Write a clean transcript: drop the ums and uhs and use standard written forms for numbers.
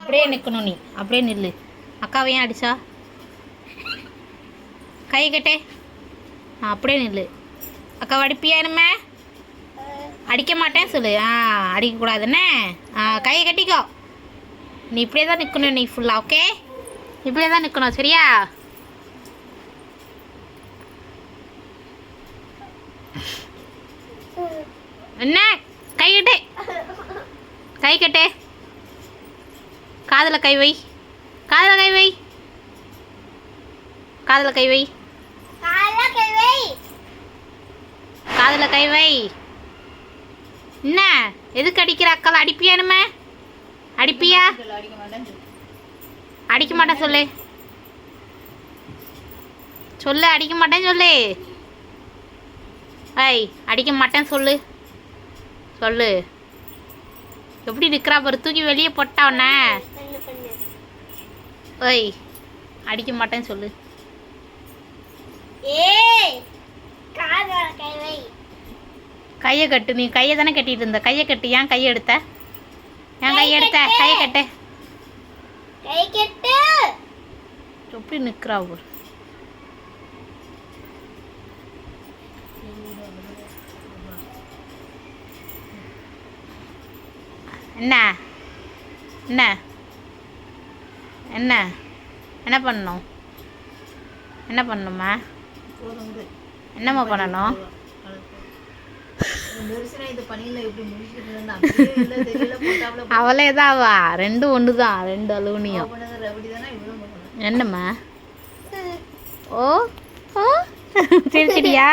அப்படியே நிற்கணும் நீ, அப்படியே நில்லு. அக்காவை ஏன் அடிச்சா? கை கட்டே. அப்படியே நில்லு. அக்காவை அடிப்பியா? என்னமே அடிக்க மாட்டேன் சொல்லு. அடிக்கக்கூடாதுண்ணே. கையை கட்டிக்கோ. நீ இப்படியே தான் நிற்கணும் நீ ஃபுல்லாக. ஓகே, இப்படியே தான் நிற்கணும், சரியா? என்ன கை கட்டு, கை கட்டு. காதில் கை வை, காதில் கை வை, காதில் கை வை, காதில் கை வை. என்ன எதுக்கு அடிக்கிற? அக்கால அடிப்பியா? என்னமே அடிப்பியா? அடிக்க மாட்டேன் சொல்லு, சொல்லு. அடிக்க மாட்டேன்னு சொல்லு. ஐய், அடிக்க மாட்டேன்னு சொல்லு, சொல்லு. எப்படி நிற்கிறா பாரு, தூக்கி வெளியே போட்டா உன்ன. ஓய், அடிக்க மாட்டேன்னு சொல்லு. கையை கட்டு. நீ கையை தானே கட்டிட்டு இருந்த. கையை கட்டு. ஏன் கையை எடுத்த? ஏன் கையை எடுத்த? கையை கட்டு. எப்படி நிற்கிறா பாரு. என்ன என்ன என்ன என்ன பண்ணணும்? என்ன பண்ணணுமா? என்னம்மா பண்ணணும்? அவளே தான் வா. ரெண்டும் ஒன்று தான், ரெண்டு அலுவனியும். என்னம்மா? ஓ ஓ சிரிச்சிடியா?